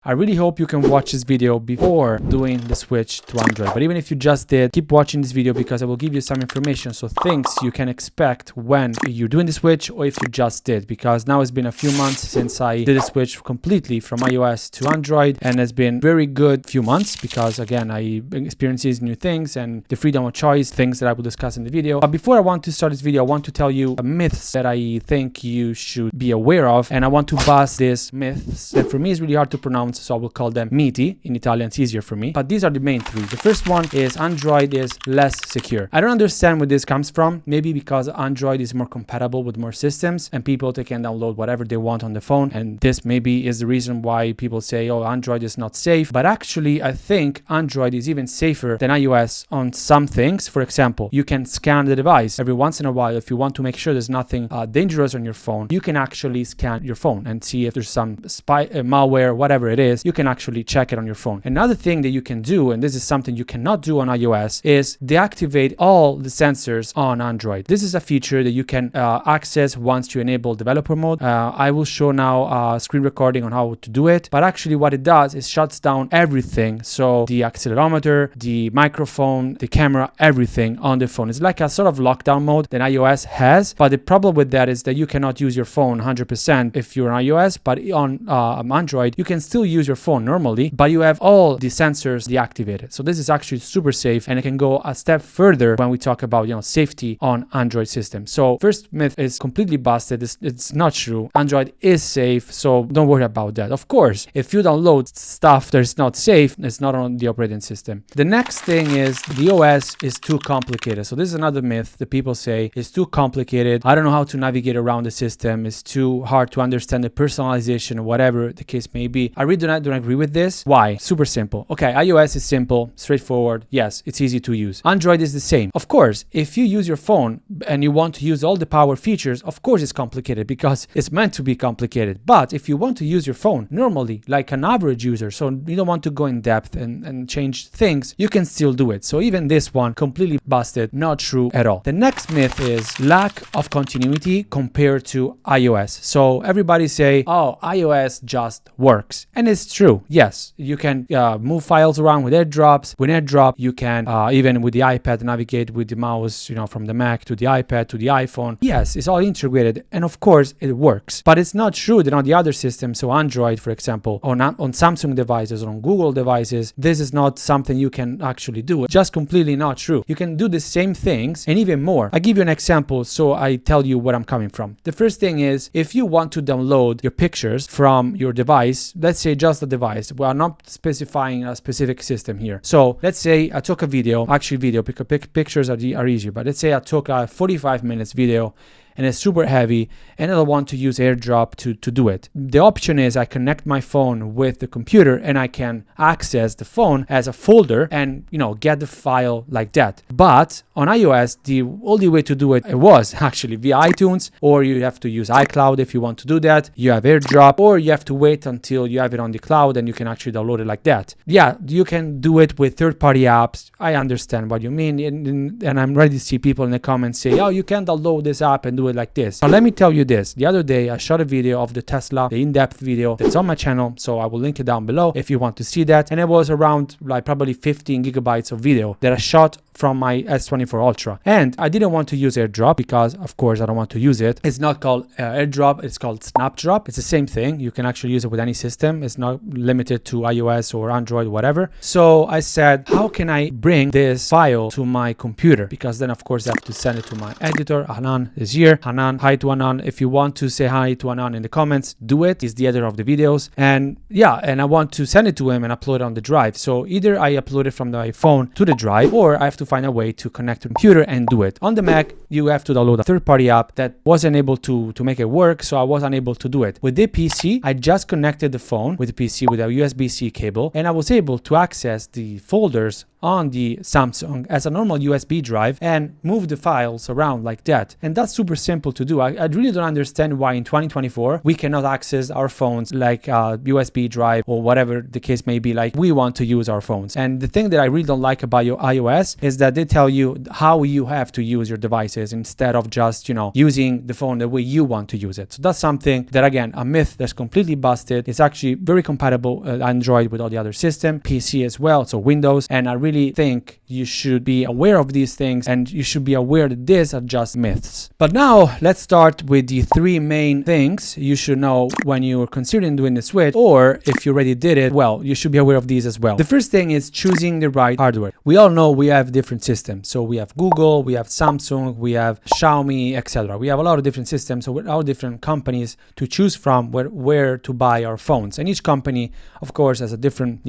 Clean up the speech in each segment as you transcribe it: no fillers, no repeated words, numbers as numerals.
I really hope you can watch this video before doing the switch to Android. But even if you just did, keep watching this video because I will give you some information, so things you can expect when you're doing the switch or if you just did. Because now it's been a few months since I did a switch completely from iOS to Android, and it's been very good few months because again I experienced these new things and the freedom of choice, things that I will discuss in the video. But before I want to start this video, I want to tell you myths that I think you should be aware of, and I want to bust these myths that for me is really hard to pronounce. So I will call them miti. In Italian, it's easier for me. But these are the main three. The first one is Android is less secure. I don't understand where this comes from. Maybe because Android is more compatible with more systems and people they can download whatever they want on the phone. And this maybe is the reason why people say, oh, Android is not safe. But actually, I think Android is even safer than iOS on some things. For example, you can scan the device every once in a while. If you want to make sure there's nothing dangerous on your phone, you can actually scan your phone and see if there's some spy malware, whatever it is. You can actually check it on your phone. Another thing that you can do, and this is something you cannot do on iOS, is deactivate all the sensors on Android. This is a feature that you can access once you enable developer mode. I will show now screen recording on how to do it, but actually what it does is shuts down everything. So the accelerometer, the microphone, the camera, everything on the phone. It's like a sort of lockdown mode that iOS has, but the problem with that is that you cannot use your phone 100% if you're on iOS, but on Android, you can still use your phone normally, but you have all the sensors deactivated. So this is actually super safe, and it can go a step further when we talk about safety on Android systems. So first myth is completely busted. It's not true. Android is safe, so don't worry about that. Of course, if you download stuff that's not safe, it's not on the operating system. The next thing is the OS is too complicated. So this is another myth that people say is too complicated. I don't know how to navigate around the system. It's too hard to understand the personalization or whatever the case may be. I really don't agree with this. Why? Super simple. Okay, iOS is simple, straightforward. Yes, it's easy to use. Android is the same. Of course, if you use your phone and you want to use all the power features, of course it's complicated because it's meant to be complicated. But if you want to use your phone normally, like an average user, so you don't want to go in depth and change things, you can still do it. So even this one, completely busted, not true at all. The next myth is lack of continuity compared to iOS. So everybody say, oh, iOS just works. And it's true. Yes, you can move files around with AirDrops. With AirDrop, you can even with the iPad navigate with the mouse, from the Mac to the iPad to the iPhone. Yes, it's all integrated, and of course it works. But it's not true that on the other systems, so Android, for example, on Samsung devices or on Google devices, this is not something you can actually do. Just completely not true. You can do the same things and even more. I give you an example so I tell you where I'm coming from. The first thing is, if you want to download your pictures from your device, let's say just the device. We are not specifying a specific system here. So let's say I took a video, because pictures are easier, but let's say I took a 45 minutes video and it's super heavy and I want to use AirDrop to do it. The option is I connect my phone with the computer and I can access the phone as a folder and get the file like that. But on iOS, the only way to do it was actually via iTunes, or you have to use iCloud if you want to do that. You have AirDrop, or you have to wait until you have it on the cloud and you can actually download it like that. Yeah, you can do it with third-party apps. I understand what you mean, and I'm ready to see people in the comments say, oh, you can download this app and do it like this. Now let me tell you this. The other day I shot a video of the Tesla, the in-depth video that's on my channel, so I will link it down below if you want to see that. And it was around probably 15 gigabytes of video that I shot from my S24 Ultra. And I didn't want to use AirDrop because of course I don't want to use it. It's not called AirDrop, it's called Snapdrop. It's the same thing. You can actually use it with any system. It's not limited to iOS or Android, whatever. So I said, how can I bring this file to my computer? Because then of course I have to send it to my editor. Hanan is here. Hanan, hi to Hanan. If you want to say hi to Hanan in the comments, do it. He's the editor of the videos. And yeah, and I want to send it to him and upload it on the drive. So either I upload it from my phone to the drive, or I have to find a way to connect to the computer and do it. On the Mac, you have to download a third-party app that wasn't able to make it work, so I was unable to do it. With the PC, I just connected the phone with the PC with a USB-C cable, and I was able to access the folders on the Samsung as a normal USB drive and move the files around like that. And that's super simple to do. I really don't understand why in 2024 we cannot access our phones like a USB drive or whatever the case may be, like we want to use our phones. And the thing that I really don't like about your iOS is that they tell you how you have to use your devices instead of just, using the phone the way you want to use it. So that's something that, again, a myth that's completely busted. It's actually very compatible Android with all the other system, PC as well, so Windows. And I really think you should be aware of these things, and you should be aware that these are just myths. But now let's start with the 3 main things you should know when you're considering doing the switch, or if you already did it, well, you should be aware of these as well. The first thing is choosing the right hardware. We all know we have different systems. So we have Google, we have Samsung, we have Xiaomi, etc. We have a lot of different systems, so with all different companies to choose from where to buy our phones. And each company, of course, has a different,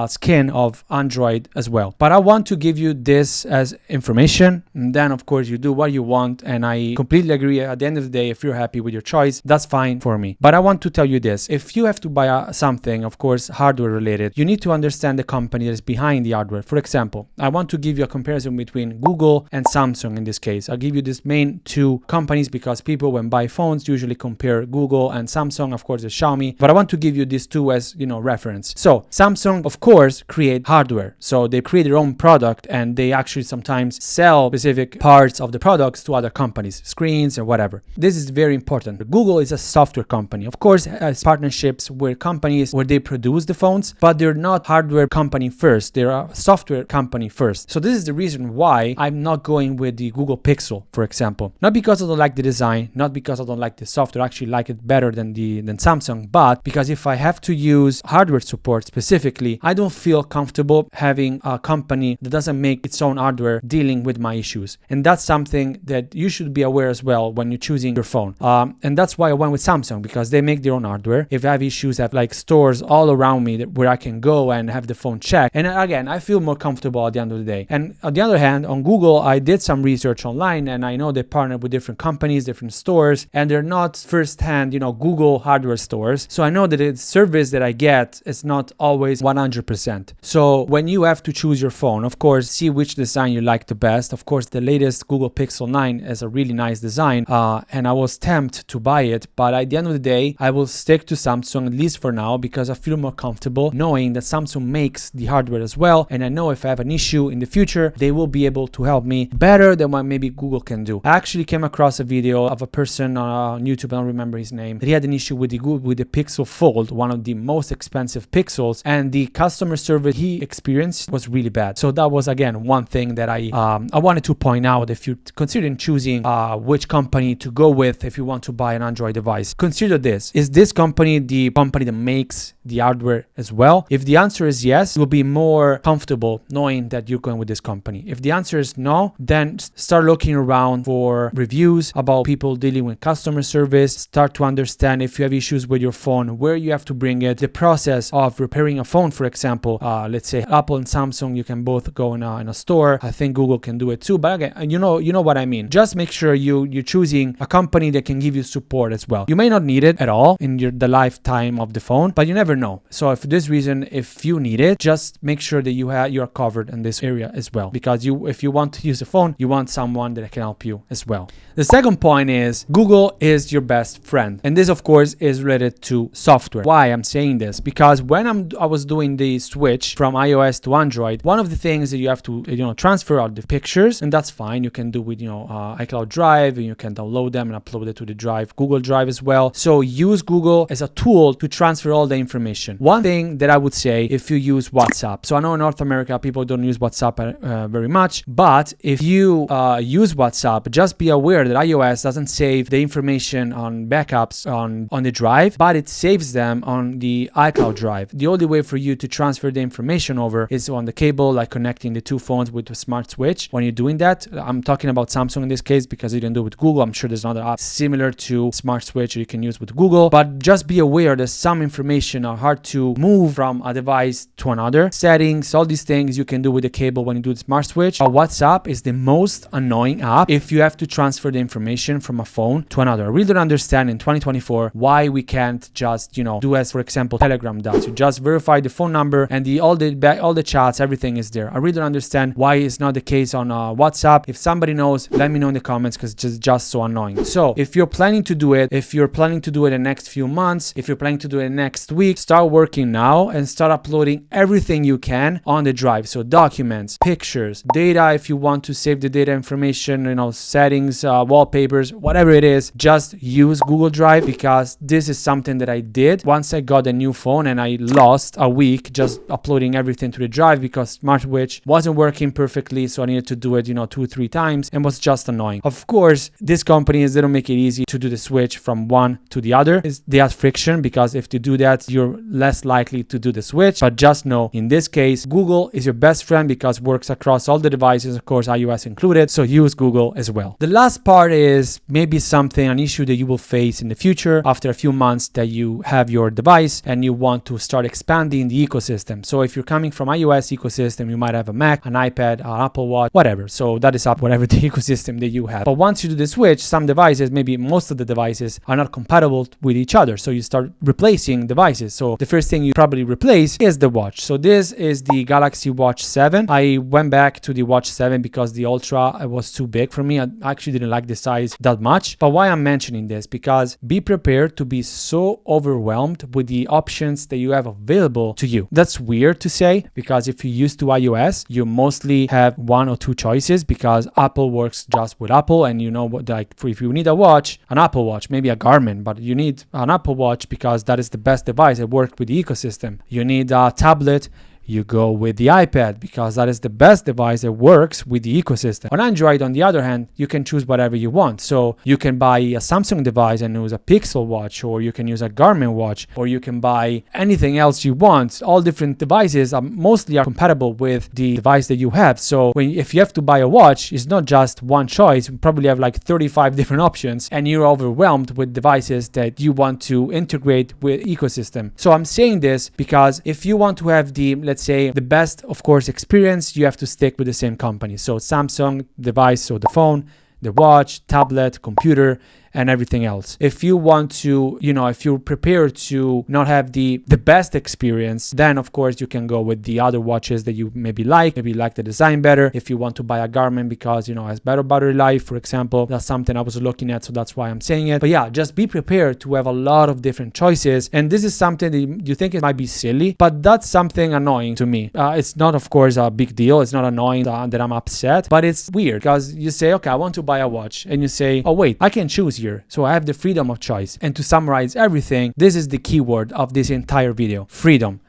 skin of Android as well. But I want to give you this as information, and then of course you do what you want. And I completely agree. At the end of the day, if you're happy with your choice, that's fine for me. But I want to tell you this: if you have to buy something, of course, hardware related, you need to understand the company that is behind the hardware. For example, I want to give you a comparison between Google and Samsung in this case. I'll give you these main 2 companies because people, when buy phones, usually compare Google and Samsung, of course, the Xiaomi. But I want to give you these 2 as, reference. So Samsung, of course, create hardware. So they create their own product, and they actually sometimes sell specific parts of the products to other companies, screens or whatever. This is very important. Google is a software company. Of course, has partnerships with companies where they produce the phones, but they're not hardware company first. They're a software company first. So this is the reason why I'm not going with the Google Pixel, for example. Not because I don't like the design, not because I don't like the software. I actually like it better than Samsung, but because if I have to use hardware support specifically, I don't feel comfortable having a company that doesn't make its own hardware dealing with my issues. And that's something that you should be aware as well when you're choosing your phone. And that's why I went with Samsung, because they make their own hardware. If I have issues, I have like stores all around me where I can go and have the phone checked. And again, I feel more comfortable at the end of the day. And on the other hand, on Google, I did some research online, and I know they partner with different companies, different stores, and they're not first-hand, Google hardware stores. So I know that the service that I get is not always 100%. So when you have to choose your phone, of course, see which design you like the best. Of course, the latest Google Pixel 9 is a really nice design, and I was tempted to buy it. But at the end of the day, I will stick to Samsung, at least for now, because I feel more comfortable knowing that Samsung makes the hardware as well. And I know if I have an issue in the future, they will be able to help me better than what maybe Google can do. I actually came across a video of a person on YouTube, I don't remember his name, that he had an issue with the Pixel Fold, one of the most expensive Pixels, and the customer service he experienced was really bad. So that was, again, one thing that I wanted to point out. If you're considering choosing which company to go with if you want to buy an Android device, consider this: is this company the company that makes the hardware as well? If the answer is yes, you'll be more comfortable knowing that you're going with this company. If the answer is no, then start looking around for reviews about people dealing with customer service. Start to understand if you have issues with your phone, where you have to bring it, the process of repairing a phone. For example, let's say Apple and Samsung, you can both go in a store. I think Google can do it too, but again, you know what I mean. Just make sure you're choosing a company that can give you support as well. You may not need it at all in the lifetime of the phone, but you never know. So for this reason, if you need it, just make sure that you are covered in this area as well, because if you want to use a phone, you want someone that can help you as well. The second point is Google is your best friend, and this of course is related to software. Why I'm saying this? Because when I was doing the switch from iOS to Android, one of the things that you have to transfer out the pictures, and that's fine. You can do with iCloud Drive, and you can download them and upload it to the Drive, Google Drive as well. So use Google as a tool to transfer all the information. One thing that I would say, if you use WhatsApp, so I know in North America people don't use WhatsApp very much, but if you use WhatsApp, just be aware that iOS doesn't save the information on backups on the drive, but it saves them on the iCloud Drive. The only way for you to transfer the information over is on the cable, like connecting the 2 phones with a smart switch. When you're doing that, I'm talking about Samsung in this case because you didn't do it with Google. I'm sure there's another app similar to smart switch you can use with Google, but just be aware that some information hard to move from a device to another. Settings, all these things you can do with the cable when you do the smart switch. WhatsApp is the most annoying app if you have to transfer the information from a phone to another. I really don't understand in 2024 why we can't just, do as, for example, Telegram does. You just verify the phone number and all the chats, everything is there. I really don't understand why it's not the case on WhatsApp. If somebody knows, let me know in the comments, because it's just so annoying. So if you're planning to do it, if you're planning to do it in the next few months, if you're planning to do it next week, start working now and start uploading everything you can on the drive. So documents, pictures, data, if you want to save the data information, settings, wallpapers, whatever it is, just use Google Drive, because this is something that I did once I got a new phone, and I lost a week just uploading everything to the drive because Smart Switch wasn't working perfectly. So I needed to do it, 2-3 times, and was just annoying. Of course, these companies, they don't make it easy to do the switch from one to the other. They add friction, because if you do that, you're less likely to do the switch. But just know, in this case, Google is your best friend because it works across all the devices, of course, iOS included. So use Google as well. The last part is maybe an issue that you will face in the future after a few months that you have your device and you want to start expanding the ecosystem. So if you're coming from iOS ecosystem, you might have a Mac, an iPad, an Apple Watch, whatever. So that is up whatever the ecosystem that you have. But once you do the switch, some devices, maybe most of the devices, are not compatible with each other. So you start replacing devices. So the first thing you probably replace is the watch. So this is the Galaxy Watch 7. I went back to the Watch 7 because the Ultra was too big for me. I actually didn't like the size that much. But why I'm mentioning this? Because be prepared to be so overwhelmed with the options that you have available to you. That's weird to say, because if you're used to iOS, you mostly have one or two choices, because Apple works just with Apple, and if you need a watch, an Apple Watch, maybe a Garmin, but you need an Apple Watch because that is the best device that works with the ecosystem. You need a tablet, you go with the iPad because that is the best device that works with the ecosystem. On Android, on the other hand, you can choose whatever you want. So you can buy a Samsung device and use a Pixel watch, or you can use a Garmin watch, or you can buy anything else you want. All different devices are mostly compatible with the device that you have. So if you have to buy a watch, it's not just one choice. You probably have like 35 different options, and you're overwhelmed with devices that you want to integrate with ecosystem. So I'm saying this because if you want to have let's say the best, of course, experience, you have to stick with the same company. So Samsung device, so the phone, the watch, tablet, computer, and everything else. If you want to, if you're prepared to not have the best experience, then of course you can go with the other watches that you maybe like the design better. If you want to buy a Garmin because, it has better battery life, for example, that's something I was looking at, so that's why I'm saying it. But yeah, just be prepared to have a lot of different choices. And this is something that you think it might be silly, but that's something annoying to me. It's not, of course, a big deal. It's not annoying that I'm upset, but it's weird because you say, okay, I want to buy a watch, and you say, oh wait, I can choose here. So I have the freedom of choice. And to summarize everything, this is the keyword of this entire video: freedom.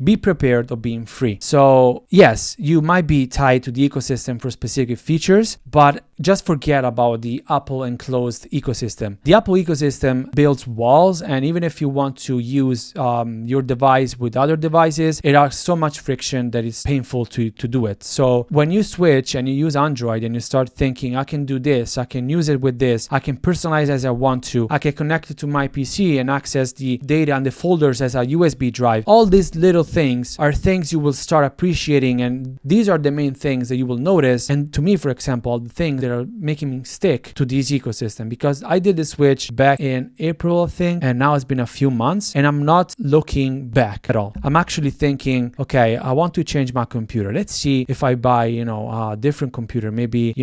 Be prepared of being free. So yes, you might be tied to the ecosystem for specific features, but just forget about the Apple enclosed ecosystem. The Apple ecosystem builds walls, and even if you want to use your device with other devices, it has so much friction that it's painful to do it. So when you switch and you use Android and you start thinking, I can do this, I can use it with this, I can personalize as I want to, I can connect it to my PC and access the data and the folders as a USB drive, all these little things are things you will start appreciating, and these are the main things that you will notice. And to me, for example, the things that are making me stick to this ecosystem, because I did the switch back in April, I think, and now it's been a few months, and I'm not looking back at all. I'm actually thinking, okay, I want to change my computer. Let's see if I buy, a different computer, maybe,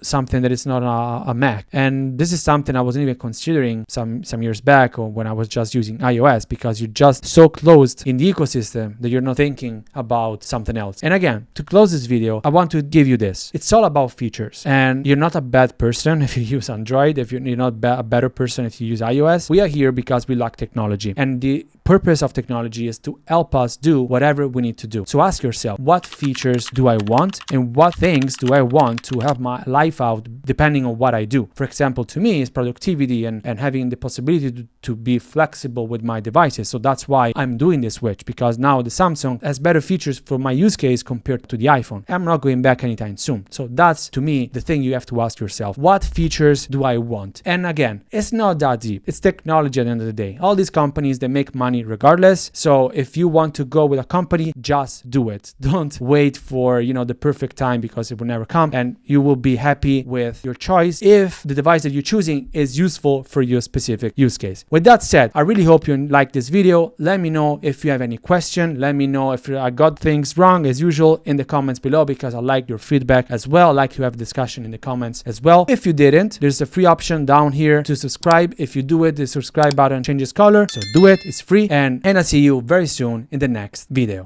something that is not a Mac. And this is something I wasn't even considering some years back, or when I was just using iOS, because you're just so closed in the ecosystem that you're not thinking about something else. And again, to close this video, I want to give you this. It's all about features, and you're not a bad person if you use Android, if you're not a better person if you use iOS. We are here because we like technology, and the purpose of technology is to help us do whatever we need to do. So ask yourself, what features do I want, and what things do I want to have my life out depending on what I do? For example, to me, it's productivity and having the possibility to be flexible with my devices. So that's why I'm doing this switch, because now the Samsung has better features for my use case compared to the iPhone. I'm not going back anytime soon. So that's, to me, the thing you have to ask yourself. What features do I want? And again, it's not that deep. It's technology at the end of the day. All these companies, they make money money regardless. So if you want to go with a company, just do it. Don't wait for, the perfect time, because it will never come, and you will be happy with your choice if the device that you're choosing is useful for your specific use case. With that said, I really hope you liked this video. Let me know if you have any question. Let me know if I got things wrong, as usual, in the comments below, because I like your feedback as well. I like to have a discussion in the comments as well. If you didn't, there's a free option down here to subscribe. If you do it, the subscribe button changes color, so do it. It's free, and I'll see you very soon in the next video.